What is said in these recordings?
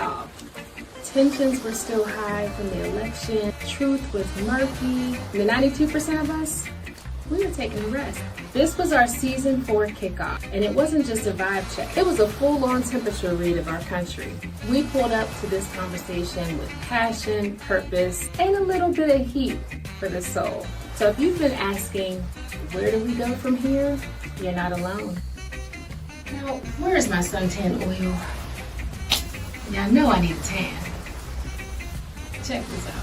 y'all. Tensions were still high from the election. Truth was murky. The 92% of us, we were taking a rest. This was our season 4 kickoff, and it wasn't just a vibe check. It was a full-on temperature read of our country. We pulled up to this conversation with passion, purpose, and a little bit of heat for the soul. So if you've been asking, where do we go from here? You're not alone. Now, where's my suntan oil? Yeah, I know I need a tan. Check this out.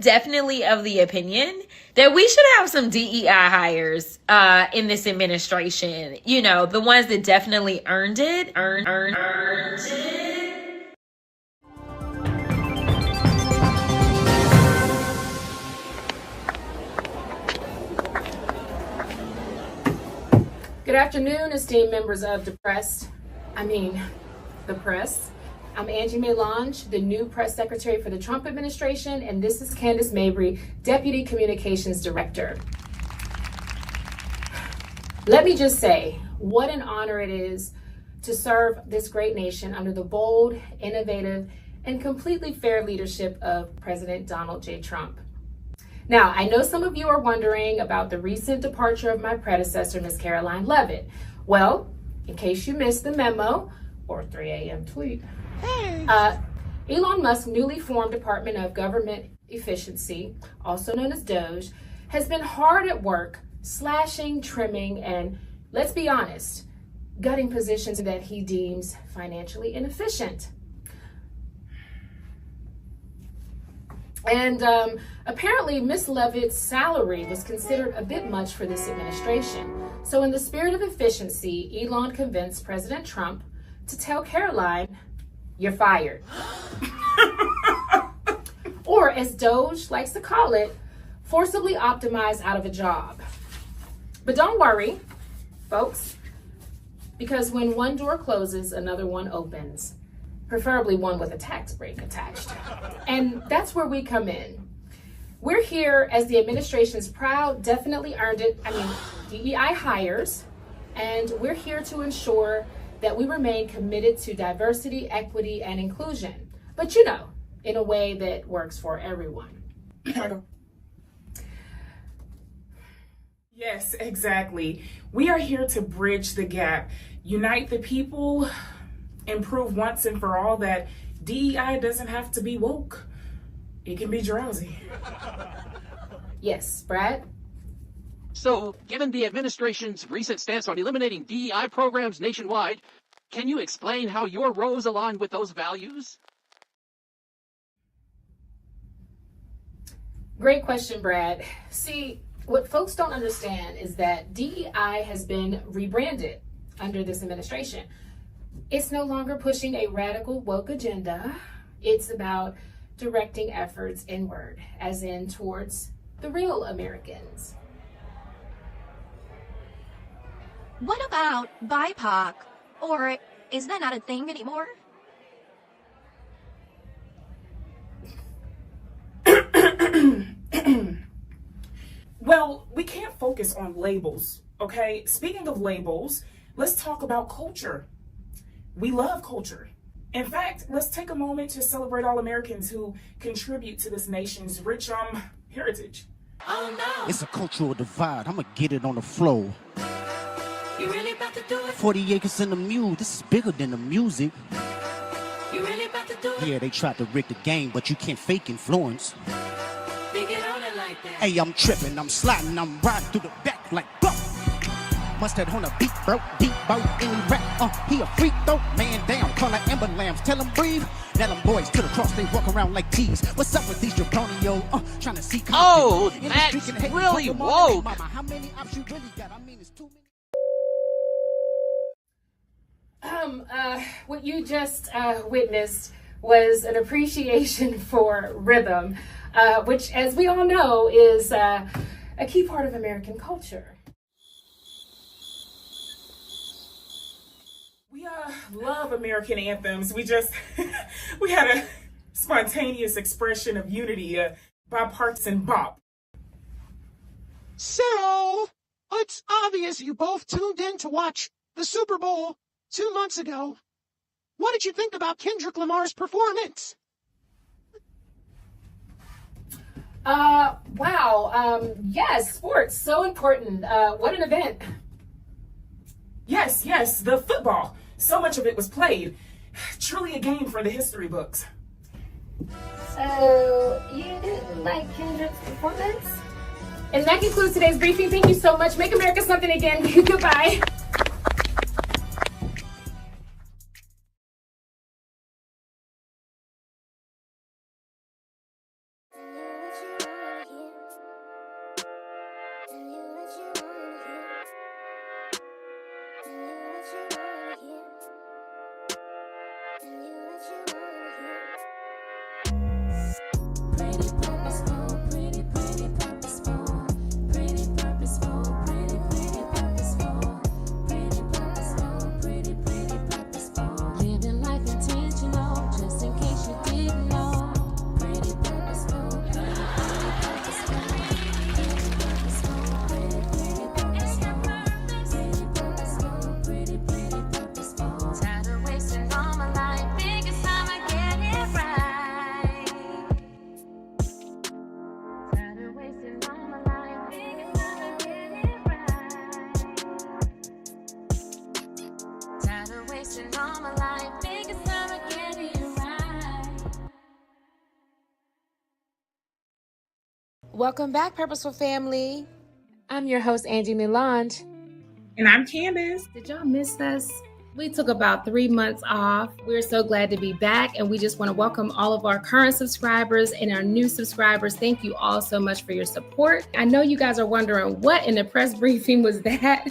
Definitely of the opinion that we should have some DEI hires in this administration. You know, the ones that definitely earned it. Earned it. Good afternoon, esteemed members of the press. I'm Angie Melange, the new press secretary for the Trump administration, and this is Candace Mabry, Deputy Communications Director. Let me just say, what an honor it is to serve this great nation under the bold, innovative, and completely fair leadership of President Donald J. Trump. Now, I know some of you are wondering about the recent departure of my predecessor, Ms. Caroline Leavitt. Well, in case you missed the memo or 3 a.m. tweet, Elon Musk's newly formed Department of Government Efficiency, also known as DOGE, has been hard at work slashing, trimming, and, let's be honest, gutting positions that he deems financially inefficient. And apparently, Ms. Leavitt's salary was considered a bit much for this administration. So in the spirit of efficiency, Elon convinced President Trump to tell Caroline, "You're fired." Or, as Doge likes to call it, forcibly optimize out of a job. But don't worry, folks, because when one door closes, another one opens, preferably one with a tax break attached. And that's where we come in. We're here as the administration's proud, definitely earned it, DEI hires, and we're here to ensure that we remain committed to diversity, equity, and inclusion. But you know, in a way that works for everyone. Yes, exactly. We are here to bridge the gap, unite the people, and prove once and for all that DEI doesn't have to be woke. It can be drowsy. Yes, Brad? So, given the administration's recent stance on eliminating DEI programs nationwide, can you explain how your roles align with those values? Great question, Brad. See, what folks don't understand is that DEI has been rebranded under this administration. It's no longer pushing a radical woke agenda. It's about directing efforts inward, as in towards the real Americans. What about BIPOC? Or is that not a thing anymore? focus on labels, okay? Speaking of labels, let's talk about culture. We love culture. In fact, let's take a moment to celebrate all Americans who contribute to this nation's rich heritage. Oh no! It's a cultural divide. I'ma get it on the floor. You really about to do it? 40 acres in the mule. This is bigger than the music. You really about to do it? Yeah, they tried to rig the game, but you can't fake influence. They get on it like that. Hey, I'm tripping, I'm sliding, I'm riding through the back like buck. Mustard on a beat, bro, deep boat, any rap, he a freak though, man down, call like Ember Lambs, tell him breathe. Now them boys to the cross, they walk around like T's. What's up with these jabroni, trying to see Oh, that's really woke. Mama, how many ops you really got? I mean, it's too many. What you just witnessed was an appreciation for rhythm, which, as we all know, is a key part of American culture. We love American anthems. We just, we had a spontaneous expression of unity, bipartisan bop. So, it's obvious you both tuned in to watch the Super Bowl 2 months ago. What did you think about Kendrick Lamar's performance? Wow. Yes, sports, so important. What an event. Yes, the football. So much of it was played. Truly a game for the history books. So, you didn't like Kendrick's performance? And that concludes today's briefing. Thank you so much. Make America something again. Goodbye. Welcome back, Purposeful family. I'm your host, Angie Milange. And I'm Candace. Did y'all miss us? We took about 3 months off. We're so glad to be back, and we just want to welcome all of our current subscribers and our new subscribers. Thank you all so much for your support. I know you guys are wondering, what in the press briefing was that?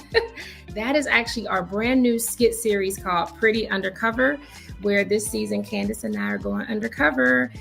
That is actually our brand new skit series called Pretty Undercover, where this season Candace and I are going undercover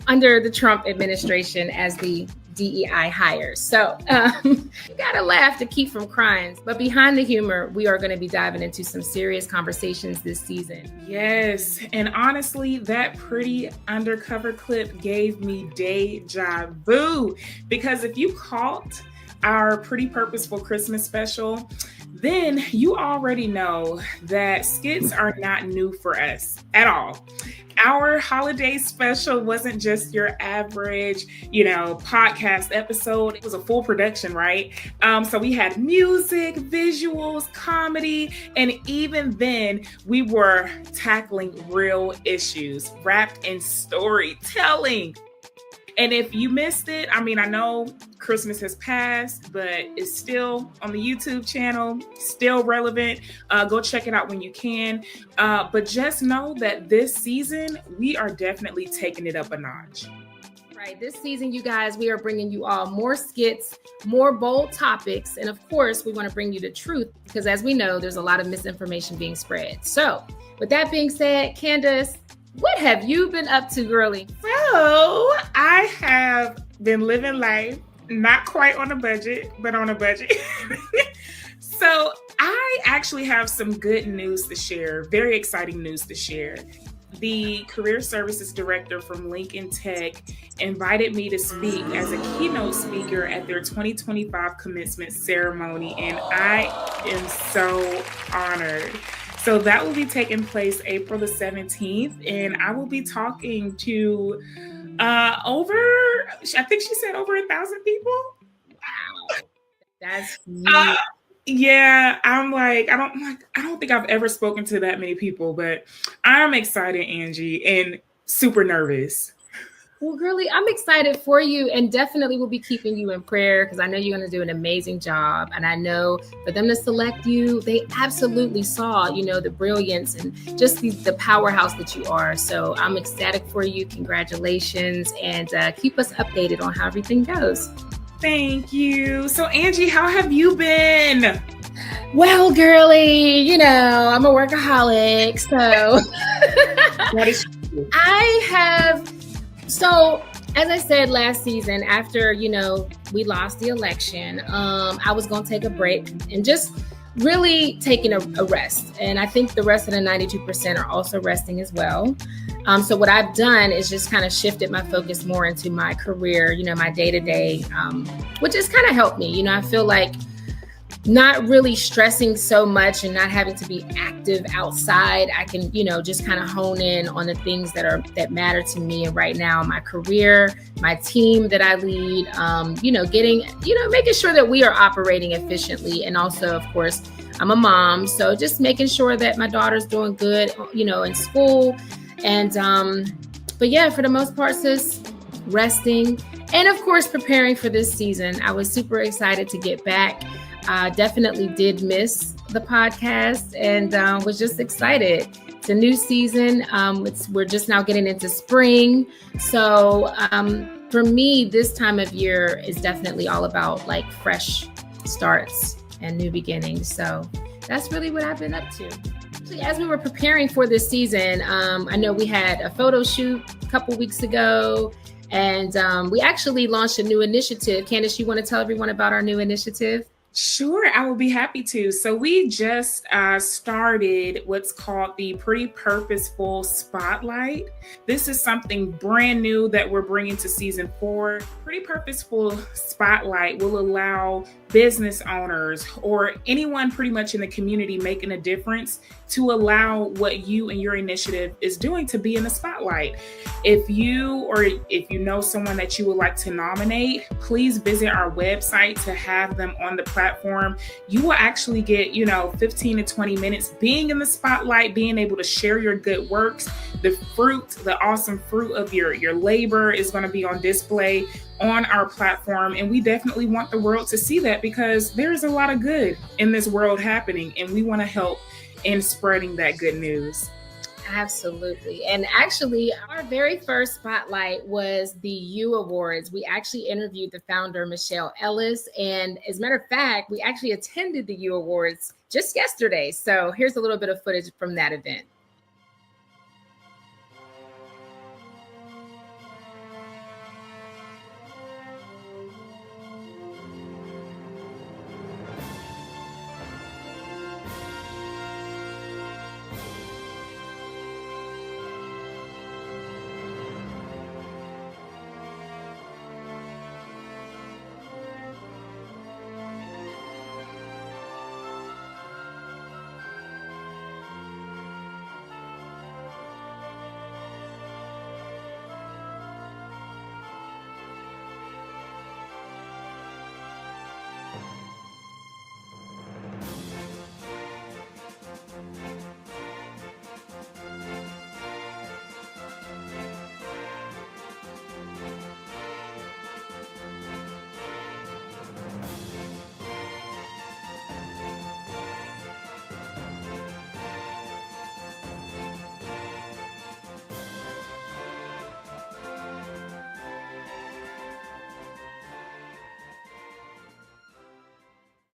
under the Trump administration as the DEI hires. So you gotta laugh to keep from crying. But behind the humor, we are gonna be diving into some serious conversations this season. Yes, and honestly, that Pretty Undercover clip gave me deja vu. Because if you caught our Pretty Purposeful Christmas special, then you already know that skits are not new for us at all. Our holiday special wasn't just your average, podcast episode. It was a full production, right? So we had music, visuals, comedy, and even then we were tackling real issues wrapped in storytelling. And if you missed it, I know Christmas has passed, but it's still on the YouTube channel, still relevant. Go check it out when you can. But just know that this season, we are definitely taking it up a notch. Right. This season, you guys, we are bringing you all more skits, more bold topics. And of course, we want to bring you the truth because as we know, there's a lot of misinformation being spread. So with that being said, Candace, what have you been up to, girlie? So I have been living life, not quite on a budget, but on a budget. So I actually have some good news to share, very exciting news to share. the Career Services Director from Lincoln Tech invited me to speak as a keynote speaker at their 2025 commencement ceremony, and I am so honored. So that will be taking place April the 17th, and I will be talking to I think she said over 1,000 people. Wow. That's Yeah, I don't think I've ever spoken to that many people, but I'm excited, Angie, and super nervous. Well, girly, I'm excited for you, and definitely will be keeping you in prayer because I know you're going to do an amazing job. And I know for them to select you, they absolutely saw, the brilliance and just the powerhouse that you are. So I'm ecstatic for you. Congratulations, and keep us updated on how everything goes. Thank you. So, Angie, how have you been? Well, girly, I'm a workaholic, so What is I have. So, as I said last season, after, we lost the election, I was going to take a break and just really taking a rest. And I think the rest of the 92% are also resting as well. So what I've done is just kind of shifted my focus more into my career, my day-to-day, which has kind of helped me. I feel like not really stressing so much and not having to be active outside. I can, just kind of hone in on the things that matter to me. And right now, my career, my team that I lead, making sure that we are operating efficiently. And also, of course, I'm a mom. So just making sure that my daughter's doing good, in school. And, but yeah, for the most part, sis, resting and of course, preparing for this season. I was super excited to get back. Definitely did miss the podcast and was just excited. It's a new season. We're just now getting into spring. So for me, this time of year is definitely all about like fresh starts and new beginnings. So that's really what I've been up to. As we were preparing for this season, I know we had a photo shoot a couple weeks ago, and we actually launched a new initiative. Candace, you want to tell everyone about our new initiative? Sure, I will be happy to. So we just started what's called the Pretty Purposeful Spotlight. This is something brand new that we're bringing to season 4. Pretty Purposeful Spotlight will allow business owners or anyone pretty much in the community making a difference to allow what you and your initiative is doing to be in the spotlight. If you know someone that you would like to nominate, please visit our website to have them on the platform. You will actually get, 15 to 20 minutes being in the spotlight, being able to share your good works. The awesome fruit of your labor is going to be on display on our platform. And we definitely want the world to see that because there's a lot of good in this world happening. And we want to help in spreading that good news. Absolutely. And actually, our very first spotlight was the U Awards. We actually interviewed the founder, Michelle Ellis. And as a matter of fact, we actually attended the U Awards just yesterday. So here's a little bit of footage from that event.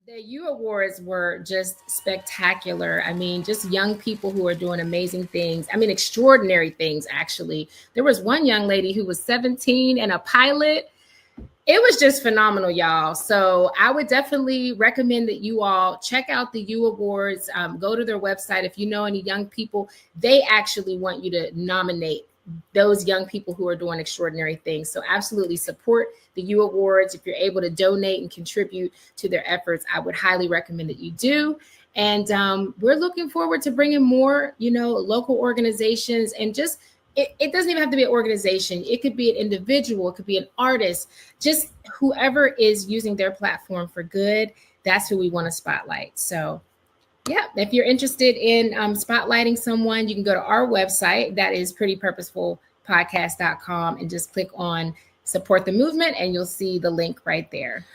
The U Awards were just spectacular. I mean, just young people who are doing amazing things. I mean, extraordinary things, actually. There was one young lady who was 17 and a pilot. It was just phenomenal, y'all. So I would definitely recommend that you all check out the U Awards. Go to their website. If you know any young people, they actually want you to nominate those young people who are doing extraordinary things. So absolutely support the U Awards. If you're able to donate and contribute to their efforts, I would highly recommend that you do. And we're looking forward to bringing more, local organizations and just it doesn't even have to be an organization. It could be an individual. It could be an artist, just whoever is using their platform for good. That's who we want to spotlight. So yeah, if you're interested in spotlighting someone, you can go to our website. That is prettypurposefulpodcast.com and just click on support the movement and you'll see the link right there.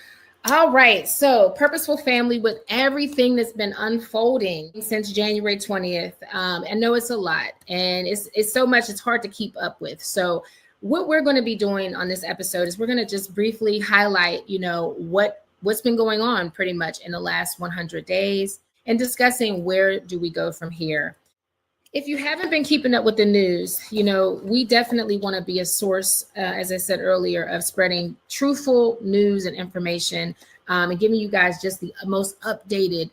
All right. So Purposeful family, with everything that's been unfolding since January 20th, I know it's a lot and it's so much, it's hard to keep up with. So what we're going to be doing on this episode is we're going to just briefly highlight, what's been going on pretty much in the last 100 days and discussing where do we go from here. If you haven't been keeping up with the news, we definitely want to be a source, as I said earlier, of spreading truthful news and information and giving you guys just the most updated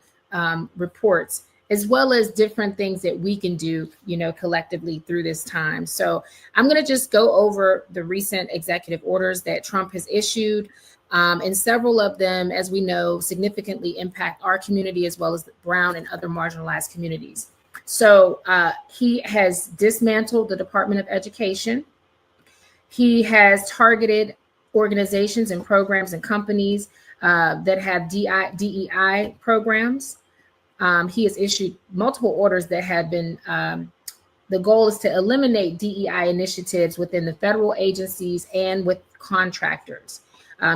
reports, as well as different things that we can do, collectively through this time. So I'm going to just go over the recent executive orders that Trump has issued. And several of them, as we know, significantly impact our community as well as the brown and other marginalized communities. So he has dismantled the Department of Education. He has targeted organizations and programs and companies that have DEI programs. He has issued multiple orders that have been, the goal is to eliminate DEI initiatives within the federal agencies and with contractors.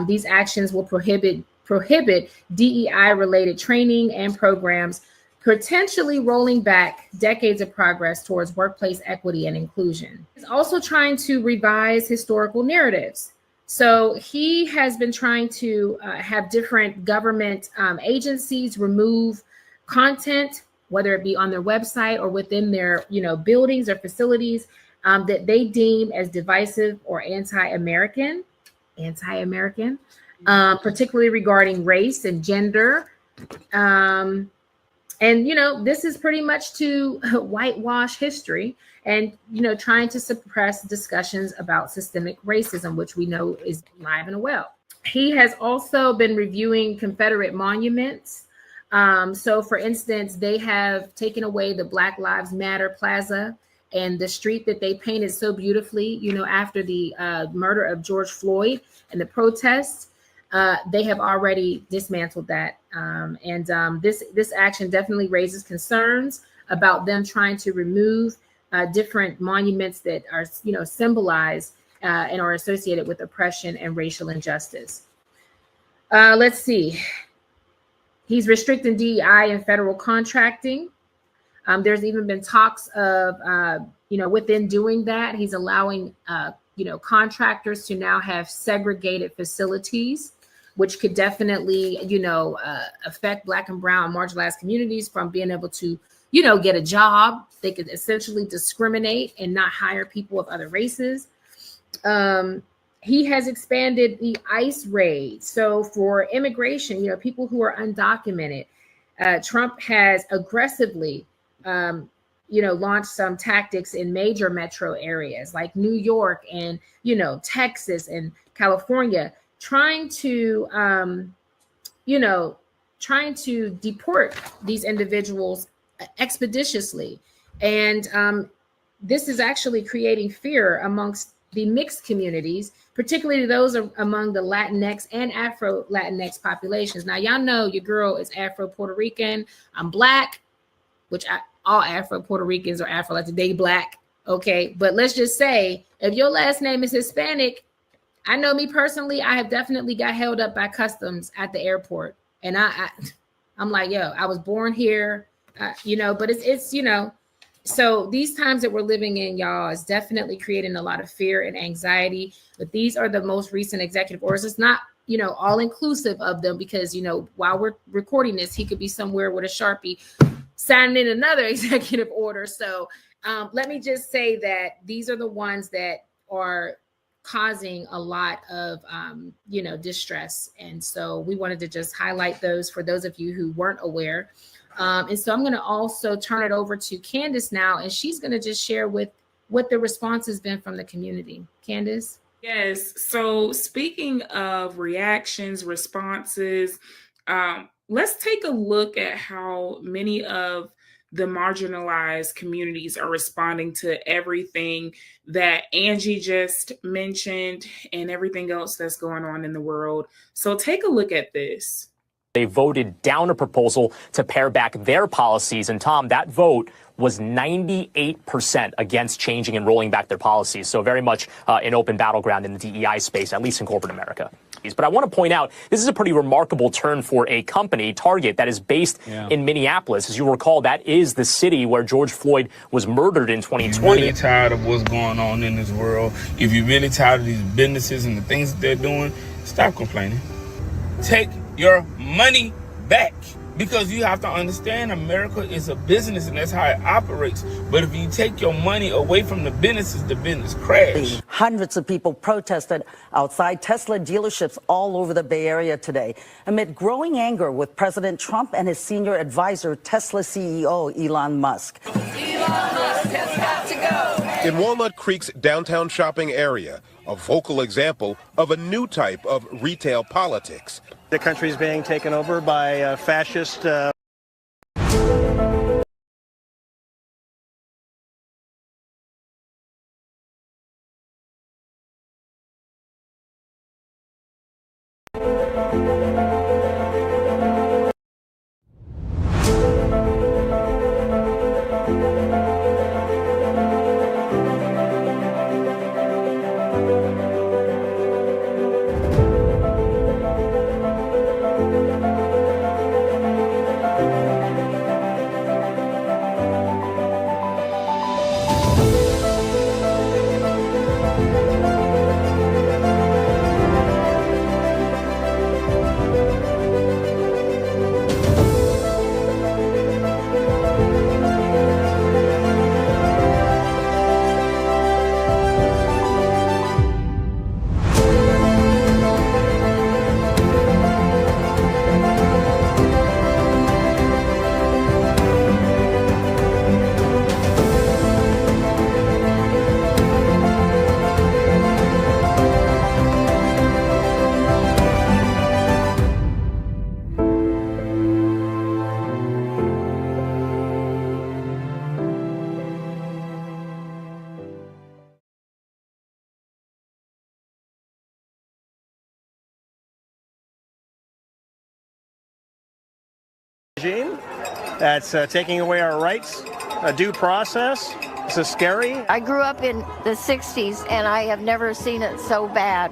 These actions will prohibit DEI-related training and programs, potentially rolling back decades of progress towards workplace equity and inclusion. He's also trying to revise historical narratives. So he has been trying to have different government agencies remove content, whether it be on their website or within their buildings or facilities that they deem as divisive or anti-American, particularly regarding race and gender. And, this is pretty much to whitewash history and, trying to suppress discussions about systemic racism, which we know is alive and well. He has also been reviewing Confederate monuments. So, for instance, they have taken away the Black Lives Matter Plaza and the street that they painted so beautifully, after the murder of George Floyd and the protests. They have already dismantled that. This action definitely raises concerns about them trying to remove different monuments that are, symbolize and are associated with oppression and racial injustice. Let's see. He's restricting DEI in federal contracting. There's even been talks of, within doing that, he's allowing, contractors to now have segregated facilities, which could definitely, affect Black and brown marginalized communities from being able to, get a job. They could essentially discriminate and not hire people of other races. He has expanded the ICE raid. So for immigration, people who are undocumented, Trump has aggressively, launched some tactics in major metro areas like New York and, Texas and California, trying to deport these individuals expeditiously. And this is actually creating fear amongst the mixed communities, particularly those among the Latinx and Afro-Latinx populations. Now, y'all know your girl is Afro-Puerto Rican. I'm Black, which all Afro-Puerto Ricans are Afro-Latin. They Black, okay? But let's just say, if your last name is Hispanic, I know me personally, I have definitely got held up by customs at the airport. And I'm like, yo, I was born here, but it's so these times that we're living in, y'all, is definitely creating a lot of fear and anxiety. But these are the most recent executive orders. It's not, all inclusive of them because, while we're recording this, he could be somewhere with a Sharpie signing another executive order. So let me just say that these are the ones that are causing a lot of, distress. And so we wanted to just highlight those for those of you who weren't aware. And so I'm going to also turn it over to Candace now, and she's going to just share with what the response has been from the community. Candace? Yes. So speaking of reactions, responses, let's take a look at how many of the marginalized communities are responding to everything that Angie just mentioned and everything else that's going on in the world. So take a look at this. They voted down a proposal to pare back their policies. And Tom, that vote was 98% against changing and rolling back their policies. So very much an open battleground in the DEI space, at least in corporate America. But I want to point out, this is a pretty remarkable turn for a company, Target, that is based in Minneapolis. As you recall, that is the city where George Floyd was murdered in 2020. If you're really tired of what's going on in this world, if you're really tired of these businesses and the things that they're doing, stop complaining. Take your money back, because you have to understand America is a business and that's how it operates. But if you take your money away from the business crash. Hundreds of people protested outside Tesla dealerships all over the Bay Area today amid growing anger with President Trump and his senior advisor, Tesla CEO Elon Musk. Elon Musk has got to go. In Walnut Creek's downtown shopping area, a vocal example of a new type of retail politics. The country is being taken over by fascist. Regime that's taking away our rights, a due process. This is scary. I grew up in the 60s and I have never seen it so bad.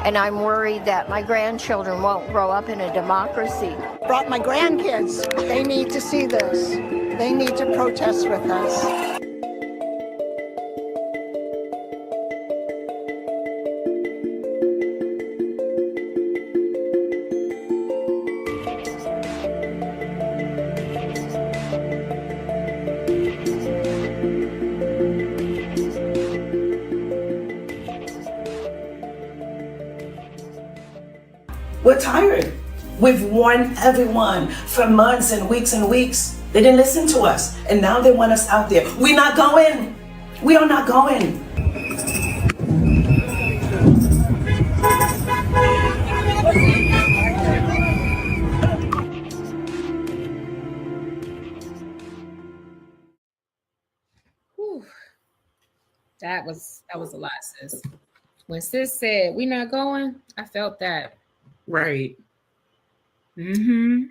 And I'm worried that my grandchildren won't grow up in a democracy. Brought my grandkids. They need to see this. They need to protest with us. We're tired. We've warned everyone for months and weeks and weeks. They didn't listen to us. And now they want us out there. We're not going. We are not going. Whew. That was a lot, sis. When sis said, "We not going," I felt that. Right. Mm-hmm.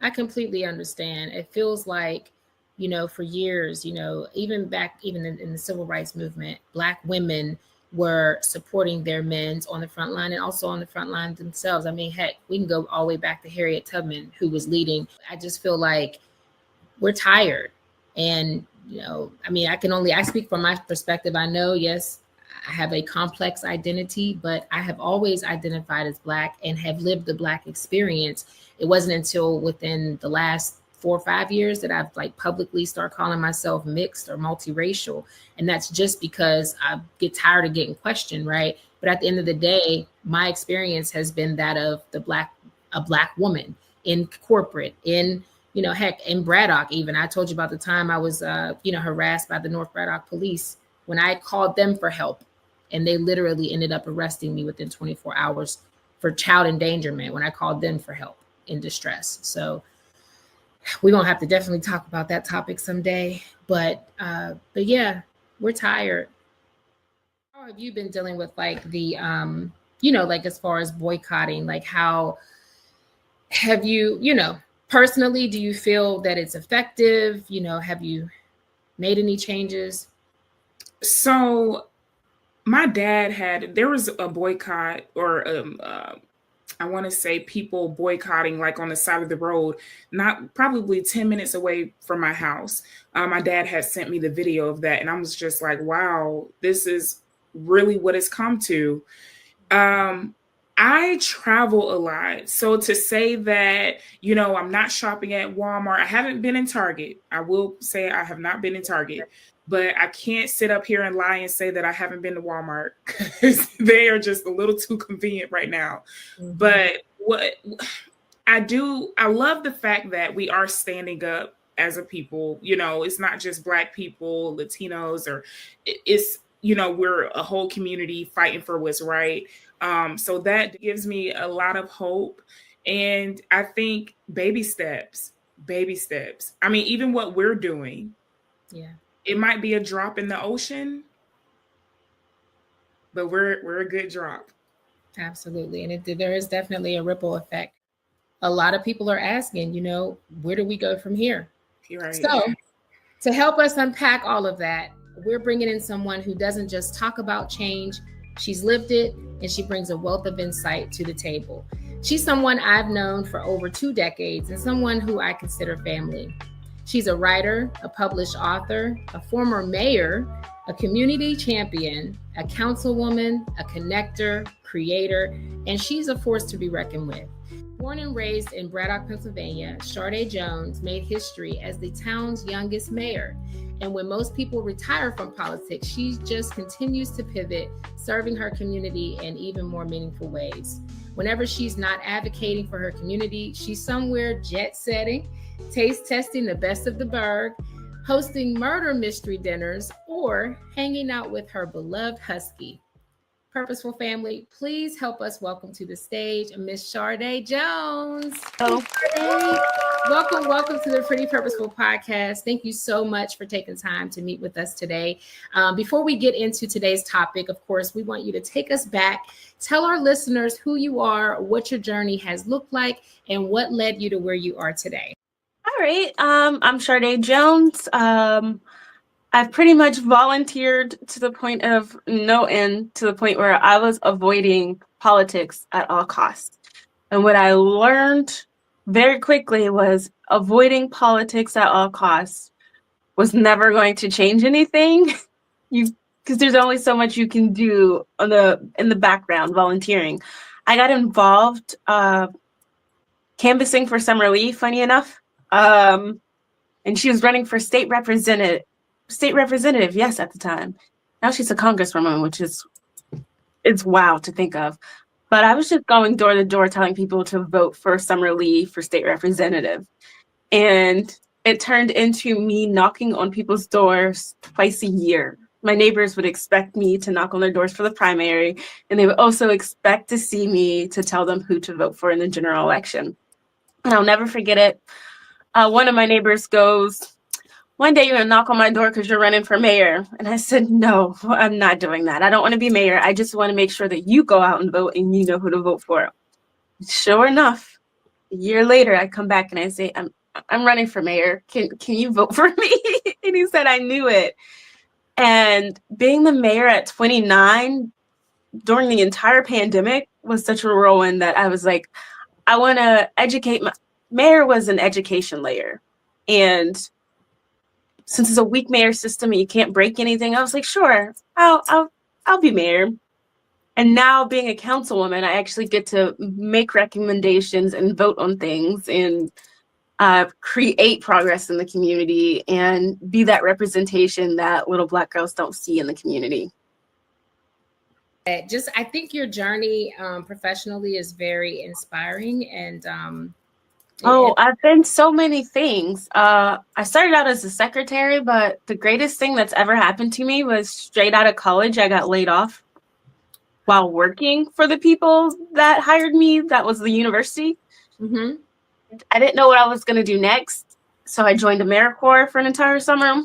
I completely understand. It feels like, for years, even in the civil rights movement, Black women were supporting their men on the front line and also on the front line themselves. I mean, heck, we can go all the way back to Harriet Tubman, who was leading. I just feel like we're tired. And, I speak from my perspective. I know, yes, I have a complex identity, but I have always identified as Black and have lived the Black experience. It wasn't until within the last 4 or 5 years that I've like publicly start calling myself mixed or multiracial. And that's just because I get tired of getting questioned, right? But at the end of the day, my experience has been that of a black woman in corporate, in, you know, heck, in Braddock even. I told you about the time I was, harassed by the North Braddock police when I called them for help. And they literally ended up arresting me within 24 hours for child endangerment when I called them for help in distress. So we're going to have to definitely talk about that topic someday. But yeah, we're tired. How have you been dealing with like the, like as far as boycotting, like how have you, personally, do you feel that it's effective? Have you made any changes? So my dad there was a boycott, or I want to say people boycotting like on the side of the road, not probably 10 minutes away from my house. My dad had sent me the video of that, and I was just like, wow, this is really what it's come to. I travel a lot. So to say that, I'm not shopping at Walmart, I haven't been in Target. I will say I have not been in Target, but I can't sit up here and lie and say that I haven't been to Walmart because they are just a little too convenient right now. Mm-hmm. But what I love the fact that we are standing up as a people. It's not just Black people, Latinos, or it's, we're a whole community fighting for what's right. So that gives me a lot of hope. And I think baby steps. I mean, even what we're doing. Yeah. It might be a drop in the ocean, but we're a good drop. Absolutely. And there is definitely a ripple effect. A lot of people are asking, where do we go from here? Right. So to help us unpack all of that, we're bringing in someone who doesn't just talk about change. She's lived it, and she brings a wealth of insight to the table. She's someone I've known for over 2 decades and someone who I consider family. She's a writer, a published author, a former mayor, a community champion, a councilwoman, a connector, creator, and she's a force to be reckoned with. Born and raised in Braddock, Pennsylvania, Chardae Jones made history as the town's youngest mayor. And when most people retire from politics, she just continues to pivot, serving her community in even more meaningful ways. Whenever she's not advocating for her community, she's somewhere jet setting, taste testing the best of the burg, hosting murder mystery dinners, or hanging out with her beloved husky. Purposeful family, please help us welcome to the stage Miss Chardae Jones. Oh. Welcome to the Pretty Purposeful podcast. Thank you so much for taking time to meet with us today. Before we get into today's topic, of course, we want you to take us back. Tell our listeners who you are, what your journey has looked like, and what led you to where you are today. All right. I'm Chardae Jones. I've pretty much volunteered to the point of no end, to the point where I was avoiding politics at all costs. And what I learned very quickly was avoiding politics at all costs was never going to change anything. Because there's only so much you can do in the background, volunteering. I got involved canvassing for Summer Lee, funny enough. And she was running for state representative, yes, at the time. Now she's a congresswoman, which it's wow to think of. But I was just going door to door telling people to vote for Summer Lee for state representative. And it turned into me knocking on people's doors twice a year. My neighbors would expect me to knock on their doors for the primary, and they would also expect to see me to tell them who to vote for in the general election. And I'll never forget it. One of my neighbors goes, "One day you're gonna knock on my door because you're running for mayor." And I said, "No, I'm not doing that. I don't want to be mayor. I just want to make sure that you go out and vote and you know who to vote for." Sure enough, a year later, I come back and I say, I'm running for mayor. Can you vote for me?" And he said, "I knew it." And being the mayor at 29 during the entire pandemic was such a whirlwind that I was like, I want to educate. Mayor was an education layer. And since it's a weak mayor system and you can't break anything, I was like, sure, I'll be mayor. And now being a councilwoman, I actually get to make recommendations and vote on things. And create progress in the community and be that representation that little Black girls don't see in the community. I think your journey professionally is very inspiring, and I've been so many things. I started out as a secretary, but the greatest thing that's ever happened to me was straight out of college, I got laid off while working for the people that hired me. That was the university. Mm-hmm. I didn't know what I was going to do next, so I joined AmeriCorps for an entire summer,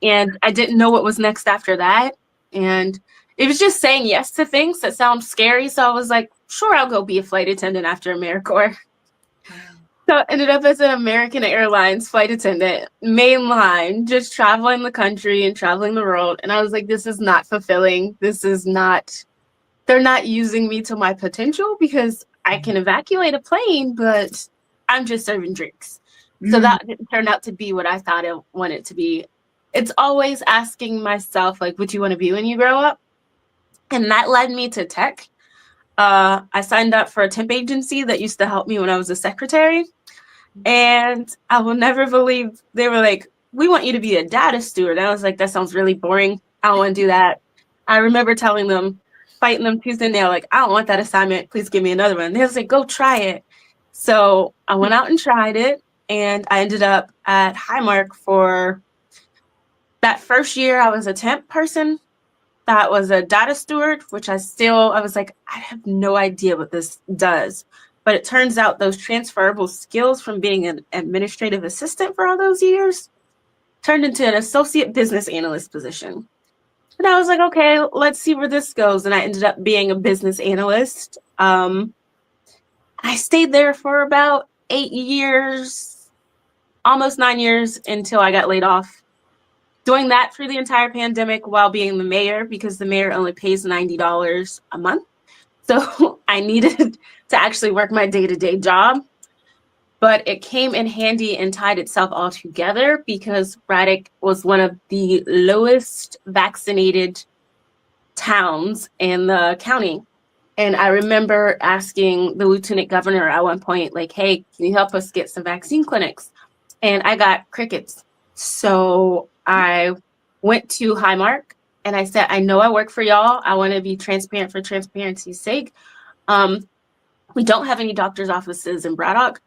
and I didn't know what was next after that. And it was just saying yes to things that sound scary. So I was like, sure, I'll go be a flight attendant after AmeriCorps. So I ended up as an American Airlines flight attendant, mainline, just traveling the country and traveling the world. And I was like, this is not fulfilling. They're not using me to my potential, because I can evacuate a plane, but I'm just serving drinks. So that didn't turn out to be what I thought it wanted to be. It's always asking myself, like, what do you want to be when you grow up? And that led me to tech. I signed up for a temp agency that used to help me when I was a secretary. And I will never believe, they were like, we want you to be a data steward. I was like, that sounds really boring. I don't want to do that. I remember telling them, fighting them tooth and nail, like, I don't want that assignment. Please give me another one. They was like, go try it. So I went out and tried it, and I ended up at Highmark for that first year. I was a temp person that was a data steward, which I was like, I have no idea what this does. But it turns out those transferable skills from being an administrative assistant for all those years turned into an associate business analyst position. And I was like, okay, let's see where this goes. And I ended up being a business analyst. I stayed there for about 8 years, almost 9 years, until I got laid off. Doing that through the entire pandemic while being the mayor, because the mayor only pays $90 a month. So I needed to actually work my day-to-day job. But it came in handy and tied itself all together, because Braddock was one of the lowest vaccinated towns in the county. And I remember asking the lieutenant governor at one point, like, hey, can you help us get some vaccine clinics? And I got crickets. So I went to Highmark and I said, I know I work for y'all. I want to be transparent for transparency's sake. We don't have any doctor's offices in Braddock.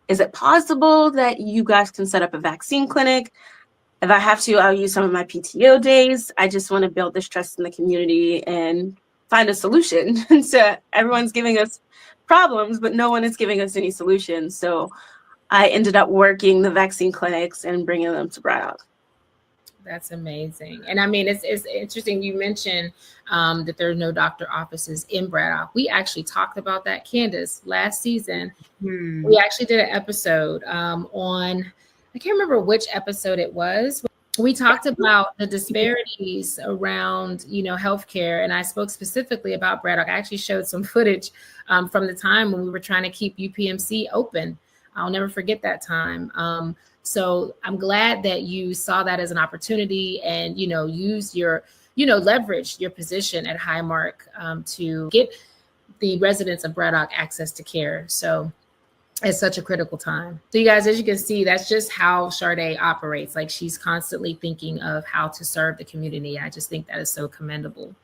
Is it possible that you guys can set up a vaccine clinic? If I have to, I'll use some of my PTO days. I just want to build this trust in the community and find a solution. So everyone's giving us problems, but no one is giving us any solutions. So I ended up working the vaccine clinics and bringing them to Braddock. That's amazing. And I mean, it's interesting you mentioned that there are no doctor offices in Braddock. We actually talked about that, Candace, last season. We actually did an episode on, I can't remember which episode it was. We talked about the disparities around, healthcare. And I spoke specifically about Braddock. I actually showed some footage from the time when we were trying to keep UPMC open. I'll never forget that time. So I'm glad that you saw that as an opportunity and, use your, leverage your position at Highmark to get the residents of Braddock access to care. So it's such a critical time. So you guys, as you can see, that's just how Chardae operates. Like, she's constantly thinking of how to serve the community. I just think that is so commendable.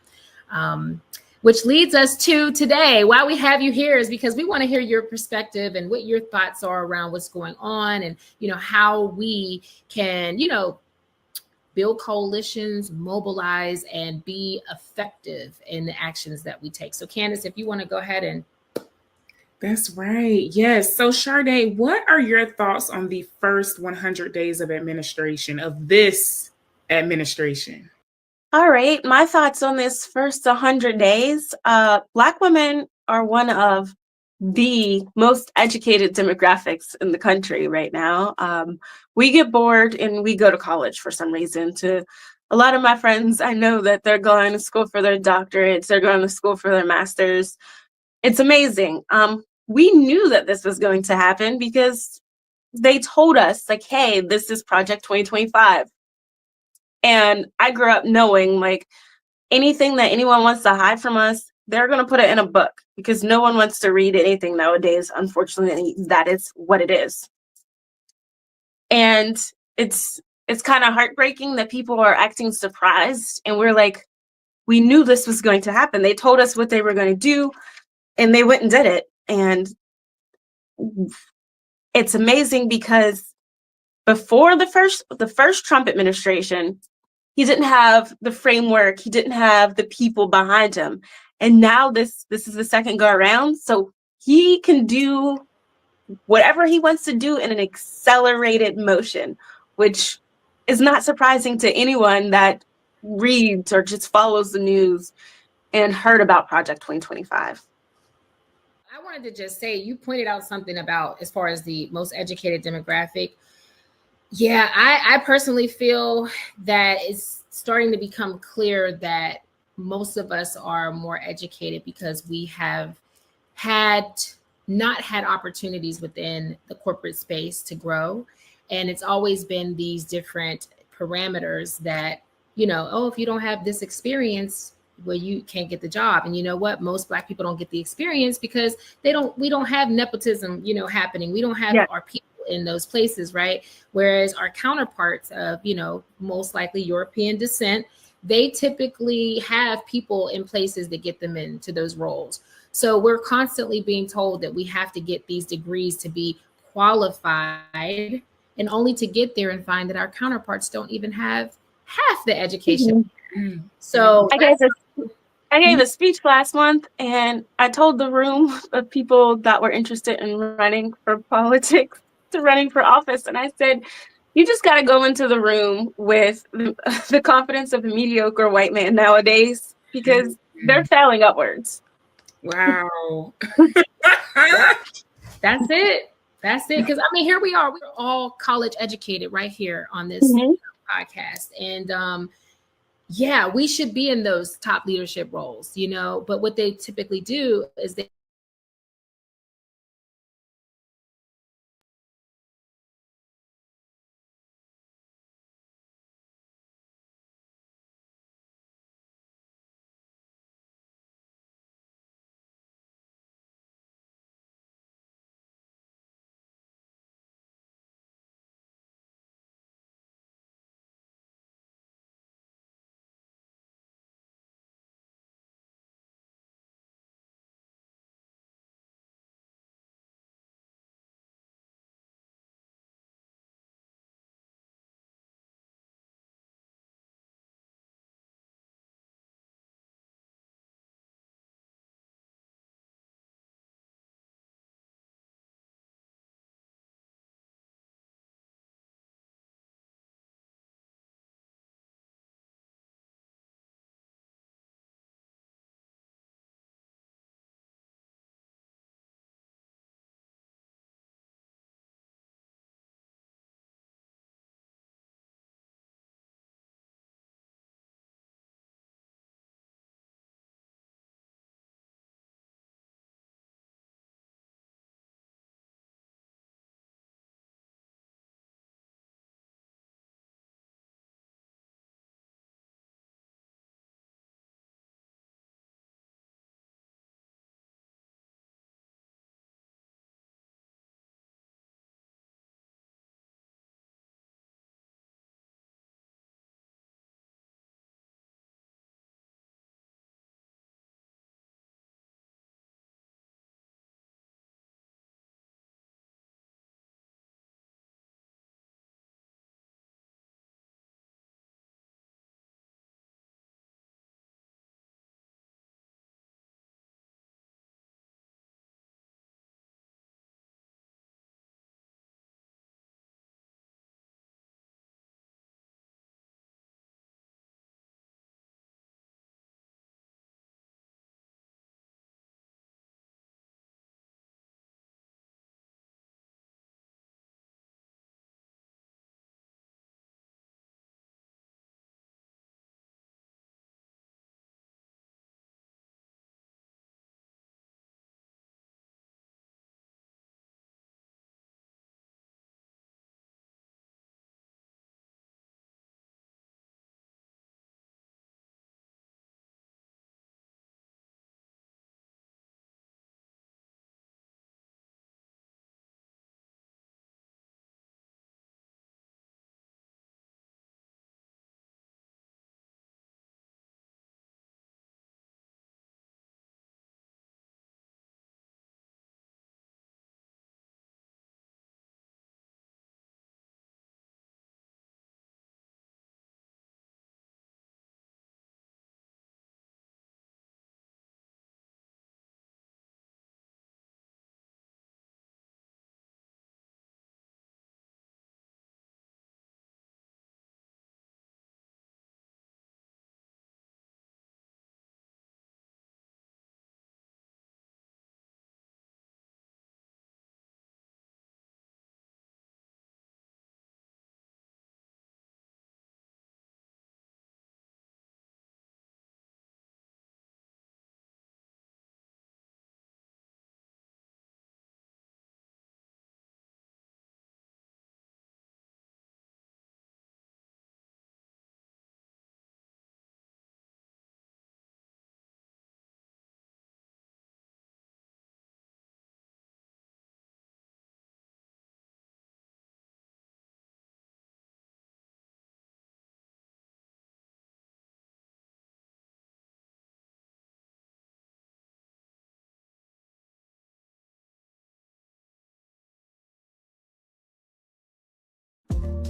Which leads us to today. Why we have you here is because we want to hear your perspective and what your thoughts are around what's going on and, how we can, build coalitions, mobilize, and be effective in the actions that we take. So Candace, if you want to go ahead and. That's right. Yes. So Chardae, what are your thoughts on the first 100 days of administration of this administration? All right, my thoughts on this first 100 days. Black women are one of the most educated demographics in the country right now. We get bored and we go to college for some reason. To a lot of my friends, I know that they're going to school for their doctorates, they're going to school for their masters. It's amazing. We knew that this was going to happen because they told us, like, hey, this is Project 2025. And I grew up knowing, like, anything that anyone wants to hide from us, they're going to put it in a book because no one wants to read anything nowadays. Unfortunately, that is what it is. And it's kind of heartbreaking that people are acting surprised, and we're like, we knew this was going to happen. They told us what they were going to do, and they went and did it. And it's amazing because before the first Trump administration, he didn't have the framework, he didn't have the people behind him. And now this is the second go around, so he can do whatever he wants to do in an accelerated motion, which is not surprising to anyone that reads or just follows the news and heard about Project 2025. I wanted to just say, you pointed out something about as far as the most educated demographic. Yeah, I personally feel that it's starting to become clear that most of us are more educated because we have not had opportunities within the corporate space to grow. And it's always been these different parameters that, oh, if you don't have this experience, well, you can't get the job. And you know what? Most Black people don't get the experience because we don't have nepotism, happening. We don't have our people in those places, right? Whereas our counterparts of, most likely European descent, they typically have people in places that get them into those roles. So we're constantly being told that we have to get these degrees to be qualified, and only to get there and find that our counterparts don't even have half the education. Mm-hmm. So I gave a speech last month, and I told the room of people that were interested in running for politics to running for office. And I said, you just got to go into the room with the confidence of a mediocre white man nowadays, because they're failing upwards. Wow. That's it. Because here we are. We're all college educated right here on this podcast. And we should be in those top leadership roles, but what they typically do is they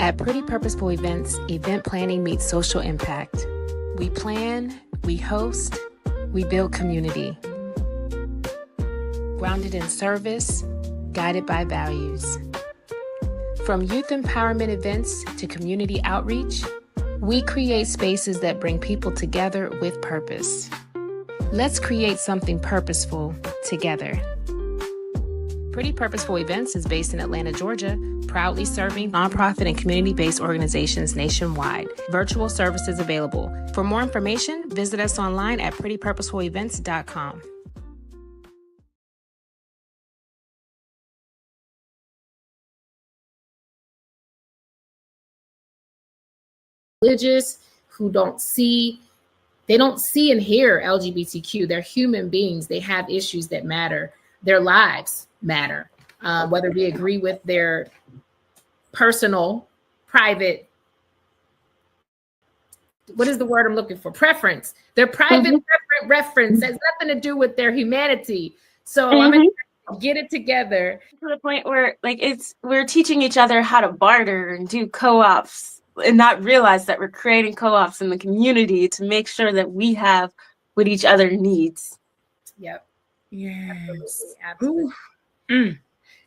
At Pretty Purposeful Events, event planning meets social impact. We plan, we host, we build community. Grounded in service, guided by values. From youth empowerment events to community outreach, we create spaces that bring people together with purpose. Let's create something purposeful together. Pretty Purposeful Events is based in Atlanta, Georgia, proudly serving nonprofit and community-based organizations nationwide. Virtual services available. For more information, visit us online at prettypurposefulevents.com. Religious, who don't see and hear LGBTQ. They're human beings. They have issues that matter. Their lives matter, whether we agree with their personal, private, what is the word I'm looking for? Preference. Their private reference has nothing to do with their humanity. So I'm going to get it together. To the point where we're teaching each other how to barter and do co-ops and not realize that we're creating co-ops in the community to make sure that we have what each other needs. Yep. Yes. Absolutely.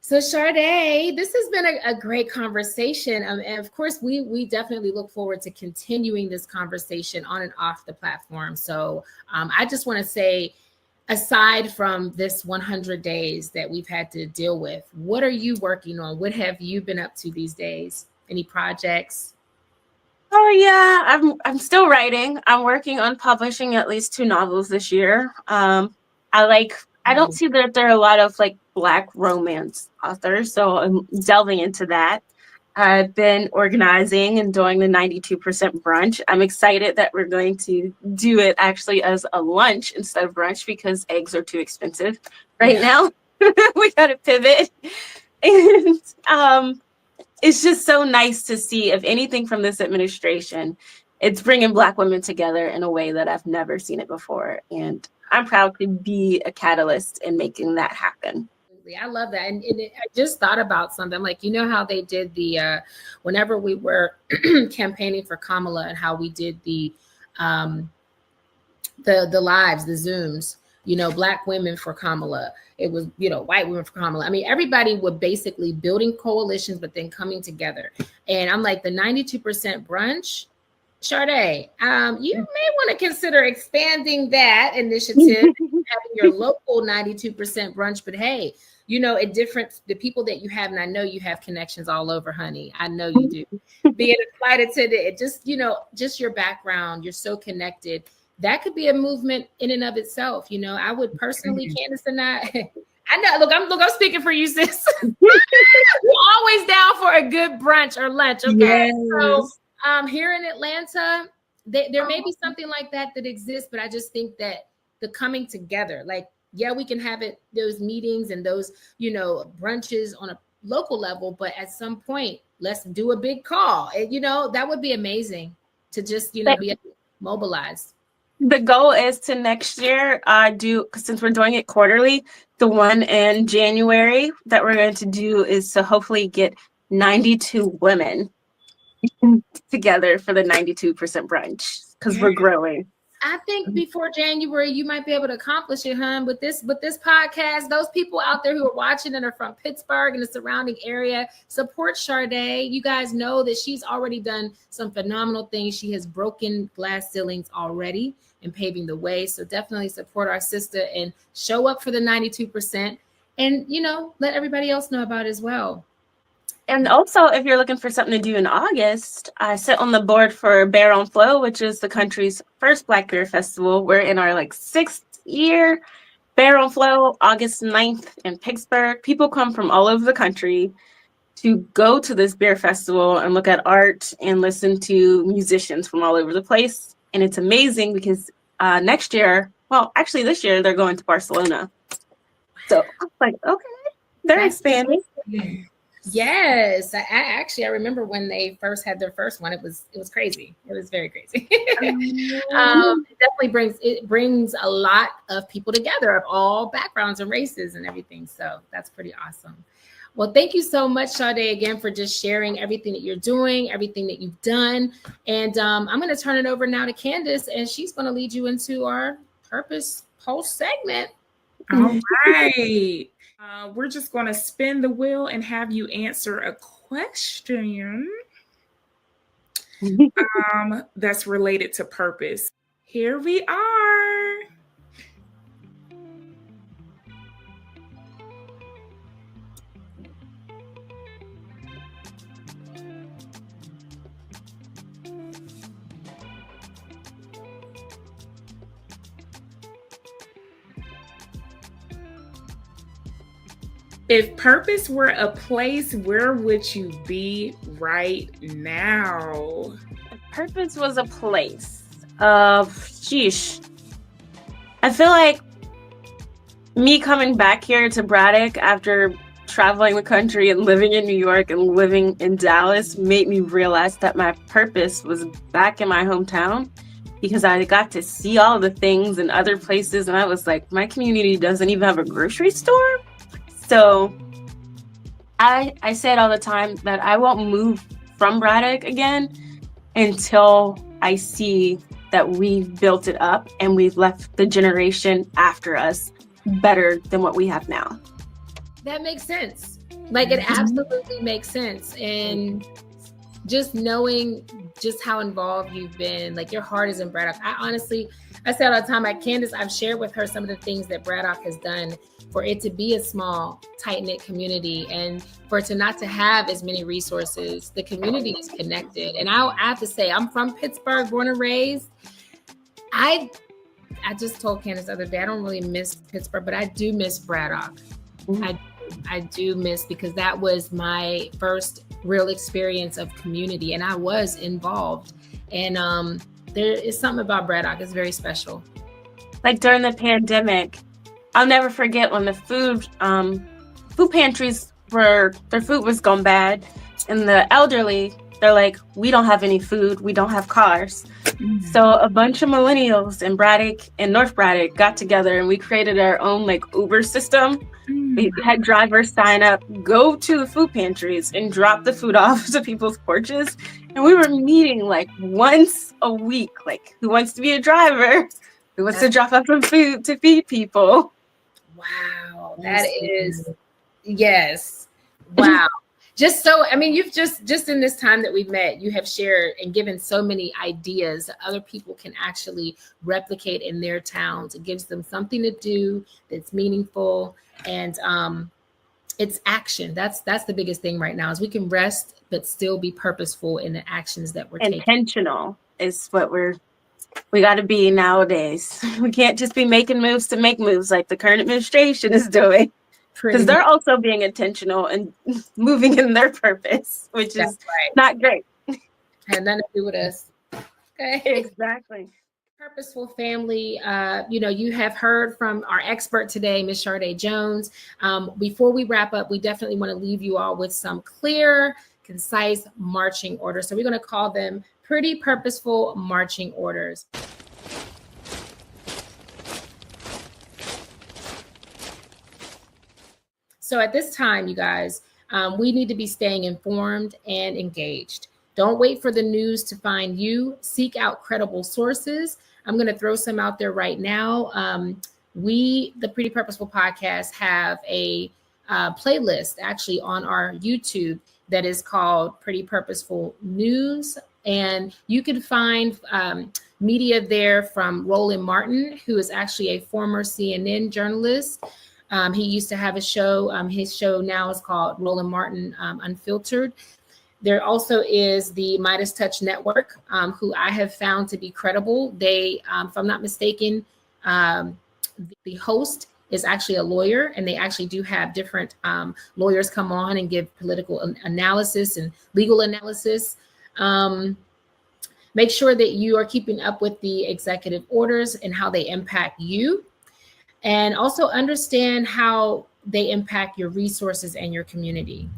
So Chardae, this has been a great conversation. And of course, we definitely look forward to continuing this conversation on and off the platform. So I just want to say, aside from this 100 days that we've had to deal with, what are you working on? What have you been up to these days? Any projects? Oh yeah, I'm still writing. I'm working on publishing at least 2 novels this year. I don't see that there are a lot of Black romance authors, so I'm delving into that. I've been organizing and doing the 92% brunch. I'm excited that we're going to do it actually as a lunch instead of brunch because eggs are too expensive right now. We got to pivot. And it's just so nice to see, if anything from this administration, it's bringing Black women together in a way that I've never seen it before. And I'm proud to be a catalyst in making that happen. I love that. And I just thought about something how they did the, whenever we were campaigning for Kamala and how we did the lives, the Zooms, Black women for Kamala. It was, white women for Kamala. I mean, everybody were basically building coalitions, but then coming together. And I'm like, the 92% brunch, Chardae, you may want to consider expanding that initiative, having your local 92% brunch. But hey, the people that you have, and I know you have connections all over, honey. I know you do. Being a flight attendant, just your background, you're so connected. That could be a movement in and of itself. I would personally, Candace and I know, look, I'm speaking for you, sis. You're always down for a good brunch or lunch. Okay. Yes. So here in Atlanta, there may be something like that exists, but I just think that the coming together, we can have those meetings and those, brunches on a local level, but at some point, let's do a big call. And, that would be amazing to just, be mobilized. The goal is to next year since we're doing it quarterly, the one in January that we're going to do is to hopefully get 92 women together for the 92% brunch because we're growing. I think before January, you might be able to accomplish it, hon. With this podcast, those people out there who are watching and are from Pittsburgh and the surrounding area, support Chardae. You guys know that she's already done some phenomenal things. She has broken glass ceilings already and paving the way. So definitely support our sister and show up for the 92% and, let everybody else know about it as well. And also, if you're looking for something to do in August, I sit on the board for Bear on Flow, which is the country's first Black beer festival. We're in our 6th year. Bear on Flow, August 9th in Pittsburgh. People come from all over the country to go to this beer festival and look at art and listen to musicians from all over the place. And it's amazing because this year, they're going to Barcelona. So I was like, okay, they're expanding. Yes, I remember when they first had their first one. It was crazy. It was very crazy. It definitely brings a lot of people together of all backgrounds and races and everything. So that's pretty awesome. Well, thank you so much, Chardae, again, for just sharing everything that you're doing, everything that you've done. And I'm going to turn it over now to Candace, and she's going to lead you into our Purpose Pulse segment. All right. We're just going to spin the wheel and have you answer a question that's related to purpose. Here we are. If purpose were a place, where would you be right now? If purpose was a place, sheesh. I feel like me coming back here to Braddock after traveling the country and living in New York and living in Dallas made me realize that my purpose was back in my hometown, because I got to see all the things in other places, and I was like, my community doesn't even have a grocery store. So I say it all the time that I won't move from Braddock again until I see that we've built it up and we've left the generation after us better than what we have now. That makes sense. Like, it absolutely makes sense. And just knowing just how involved you've been, like, your heart is in Braddock. I say all the time, Candace, I've shared with her some of the things that Braddock has done for it to be a small, tight-knit community, and for it to not to have as many resources. The community is connected. And I have to say, I'm from Pittsburgh, born and raised. I just told Candace the other day, I don't really miss Pittsburgh, but I do miss Braddock. I do miss, because that was my first real experience of community, and I was involved. And there is something about Braddock. It's very special. Like during the pandemic, I'll never forget when the food pantries their food was gone bad, and the elderly, they're like, we don't have any food, we don't have cars. So a bunch of millennials in Braddock and North Braddock got together, and we created our own like Uber system. We had drivers sign up, go to the food pantries and drop the food off to people's porches. And we were meeting like once a week, like, who wants to be a driver? Who wants to drop off some food to feed people? Wow, that is, yes. Wow. You've just in this time that we've met, you have shared and given so many ideas that other people can actually replicate in their towns. It gives them something to do that's meaningful, and it's action. That's the biggest thing right now, is we can rest but still be purposeful in the actions that we're taking. Intentional is what we got to be nowadays. We can't just be making moves to make moves like the current administration is doing. Because they're also being intentional and moving in their purpose, which is not great. Had nothing to do with us. Okay. Exactly. Purposeful family. You have heard from our expert today, Ms. Chardae Jones. Before we wrap up, we definitely want to leave you all with some clear, concise marching orders. So we're going to call them pretty purposeful marching orders. So at this time, you guys, we need to be staying informed and engaged. Don't wait for the news to find you. Seek out credible sources. I'm going to throw some out there right now. We, the Pretty Purposeful Podcast, have a playlist actually on our YouTube that is called Pretty Purposeful News. And you can find media there from Roland Martin, who is actually a former CNN journalist. He used to have a show. His show now is called Roland Martin Unfiltered. There also is the Midas Touch Network, who I have found to be credible. They, if I'm not mistaken, the host is actually a lawyer, and they actually do have different lawyers come on and give political analysis and legal analysis. Make sure that you are keeping up with the executive orders and how they impact you. And also understand how they impact your resources and your community.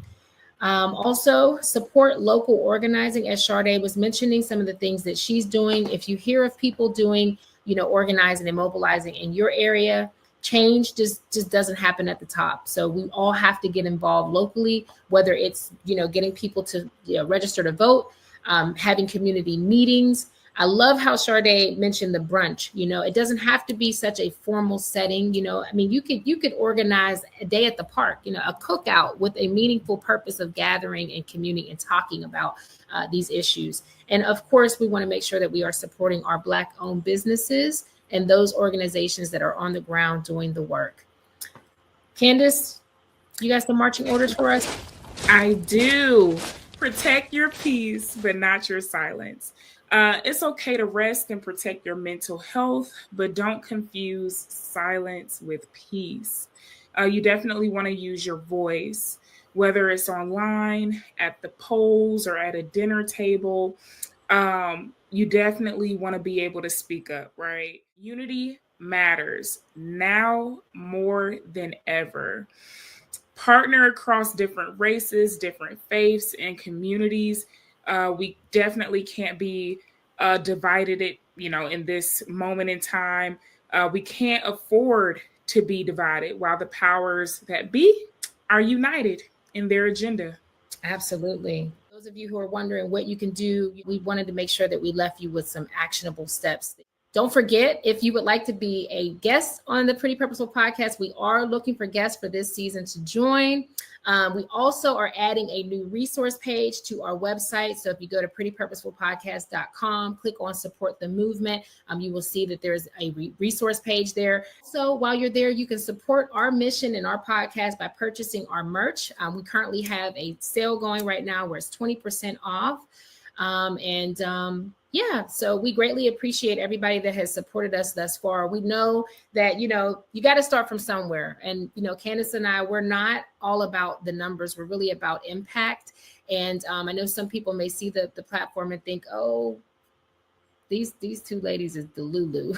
Also, support local organizing, as Chardae was mentioning, some of the things that she's doing. If you hear of people doing, organizing and mobilizing in your area, change just doesn't happen at the top. So we all have to get involved locally, whether it's, getting people to register to vote, having community meetings. I love how Chardae mentioned the brunch. It doesn't have to be such a formal setting. You could organize a day at the park, a cookout with a meaningful purpose of gathering and communing and talking about these issues. And of course, we want to make sure that we are supporting our Black-owned businesses and those organizations that are on the ground doing the work. Candace, you got some marching orders for us? I do. Protect your peace, but not your silence. It's okay to rest and protect your mental health, but don't confuse silence with peace. You definitely want to use your voice, whether it's online, at the polls, or at a dinner table. You definitely want to be able to speak up, right? Unity matters now more than ever. Partner across different races, different faiths, and communities. We definitely can't be divided in this moment in time. We can't afford to be divided while the powers that be are united in their agenda. Absolutely. Those of you who are wondering what you can do, we wanted to make sure that we left you with some actionable steps. Don't forget, if you would like to be a guest on the Pretty Purposeful podcast, we are looking for guests for this season to join. We also are adding a new resource page to our website. So if you go to prettypurposefulpodcast.com, click on support the movement, you will see that there's a resource page there. So while you're there, you can support our mission and our podcast by purchasing our merch. We currently have a sale going right now where it's 20% off. So we greatly appreciate everybody that has supported us thus far. We know that, you got to start from somewhere. And, Candace and I, we're not all about the numbers. We're really about impact. And I know some people may see the platform and think, oh, these two ladies is Delulu.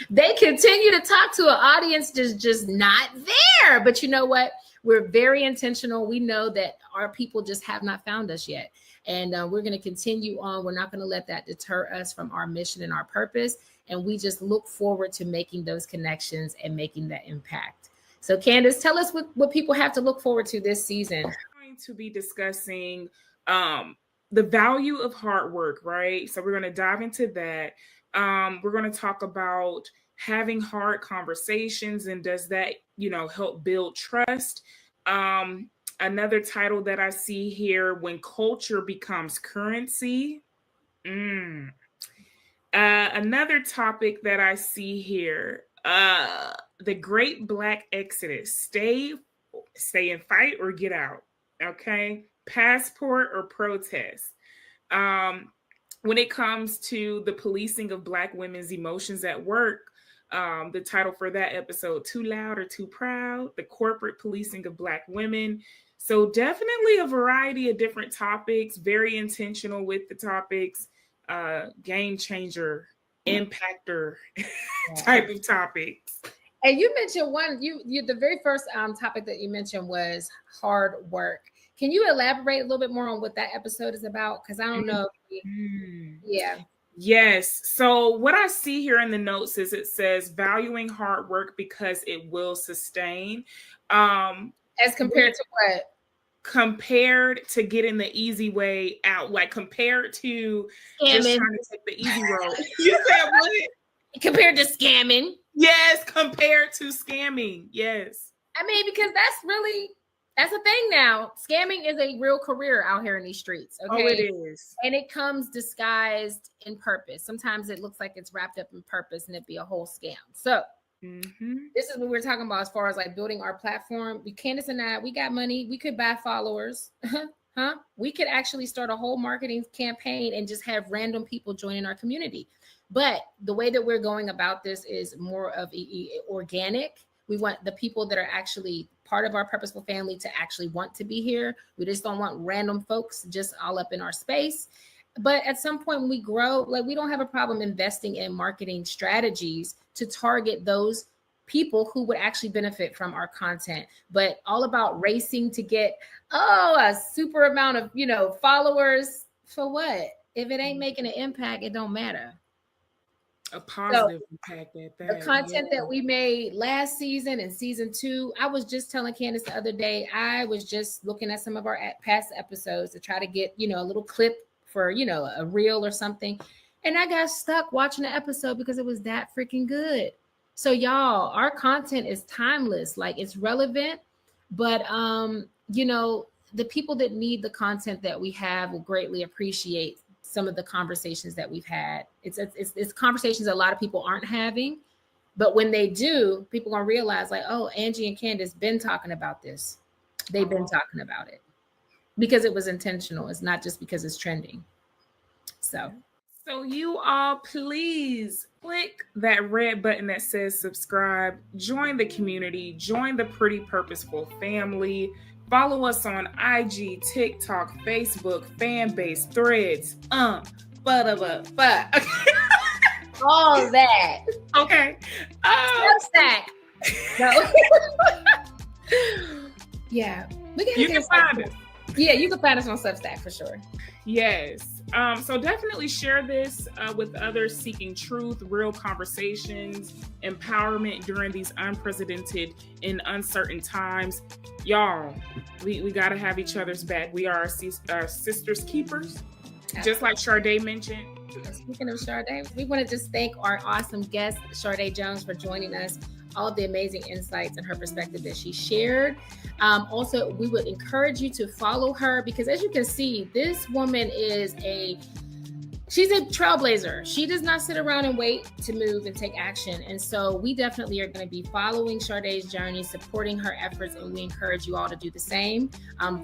They continue to talk to an audience just not there. But you know what? We're very intentional. We know that our people just have not found us yet. And we're going to continue on. We're not going to let that deter us from our mission and our purpose. And we just look forward to making those connections and making that impact. So Candace, tell us what people have to look forward to this season. We're going to be discussing the value of hard work, right? So we're going to dive into that. We're going to talk about having hard conversations, and does that, help build trust? Another title that I see here, when culture becomes currency. Another topic that I see here, the Great Black Exodus. Stay and fight or get out. Okay. Passport or protest. When it comes to the policing of Black women's emotions at work, the title for that episode, Too Loud or Too Proud, the corporate policing of Black women. So definitely a variety of different topics, very intentional with the topics, game changer, impactor type of topics. And you mentioned one, the very first topic that you mentioned was hard work. Can you elaborate a little bit more on what that episode is about? Because I don't know. Yeah. Yes. So what I see here in the notes is it says valuing hard work because it will sustain. As compared to what? Compared to getting the easy way out, like compared to just trying to take the easy road. You said what? Compared to scamming. Yes, compared to scamming. Yes. I mean, because that's a thing now. Scamming is a real career out here in these streets. Okay. Oh, it is. And it comes disguised in purpose. Sometimes it looks like it's wrapped up in purpose and it be a whole scam. So this is what we're talking about as far as like building our platform. Candace and I, we got money. We could buy followers. We could actually start a whole marketing campaign and just have random people joining our community. But the way that we're going about this is more of organic. We want the people that are actually part of our purposeful family to actually want to be here. We just don't want random folks just all up in our space. But at some point when we grow, like we don't have a problem investing in marketing strategies to target those people who would actually benefit from our content, but all about racing to get, a super amount of, followers for what? If it ain't making an impact, it don't matter. A positive impact at that. The content that we made last season and season 2, I was just telling Candace the other day, I was just looking at some of our past episodes to try to get, a little clip for, a reel or something. And I got stuck watching the episode because it was that freaking good. So y'all, our content is timeless, like it's relevant, but, the people that need the content that we have will greatly appreciate some of the conversations that we've had. It's conversations a lot of people aren't having, but when they do, people gonna realize like, oh, Angie and Candace been talking about this. They've been talking about it because it was intentional. It's not just because it's trending. So you all please click that red button that says subscribe, join the community, join the Pretty Purposeful family. Follow us on IG, TikTok, Facebook, Fanbase, Threads, all that. Okay. Substack. No. Yeah. You can find us. Yeah, you can find us on Substack for sure. Yes. So definitely share this with others seeking truth, real conversations, empowerment during these unprecedented and uncertain times. Y'all, we got to have each other's back. We are our sisters' keepers, just like Chardae mentioned. Speaking of Chardae, we want to just thank our awesome guest, Chardae Jones, for joining us. All of the amazing insights and her perspective that she shared. Also, we would encourage you to follow her because as you can see, this woman she's a trailblazer. She does not sit around and wait to move and take action. And so we definitely are going to be following Chardae's journey, supporting her efforts, and we encourage you all to do the same.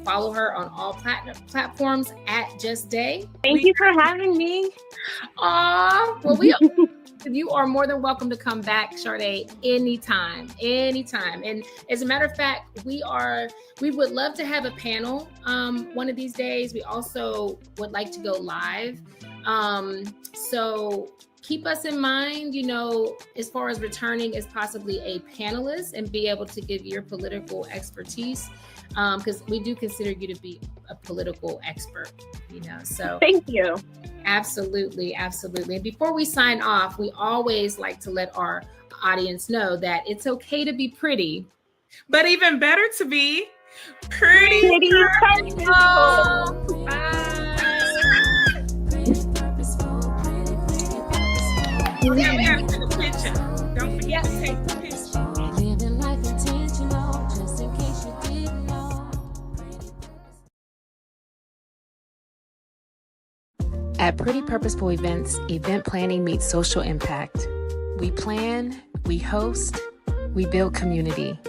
Follow her on all platforms at Just Day. Thank you for having me. Well, you are more than welcome to come back, Chardae, anytime. And as a matter of fact, we would love to have a panel one of these days. We also would like to go live. So keep us in mind, as far as returning as possibly a panelist and be able to give your political expertise, because we do consider you to be a political expert, so. Thank you. Absolutely. And before we sign off, we always like to let our audience know that it's okay to be pretty, but even better to be pretty purposeful. Bye. We have to take a picture. Don't forget to take the picture. Living life intentional, just in case you didn't know. At Pretty Purposeful Events, event planning meets social impact. We plan, we host, we build community.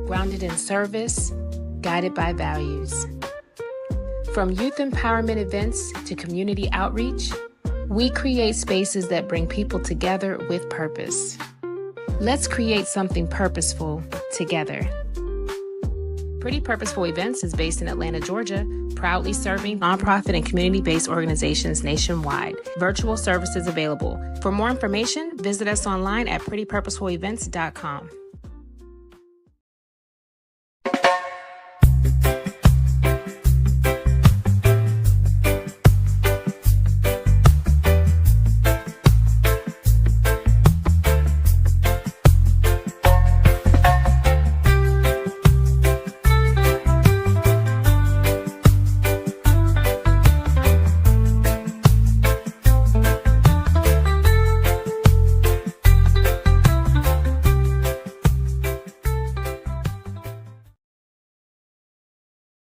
Grounded in service, guided by values. From youth empowerment events to community outreach, we create spaces that bring people together with purpose. Let's create something purposeful together. Pretty Purposeful Events is based in Atlanta, Georgia, proudly serving nonprofit and community-based organizations nationwide. Virtual services available. For more information, visit us online at prettypurposefulevents.com.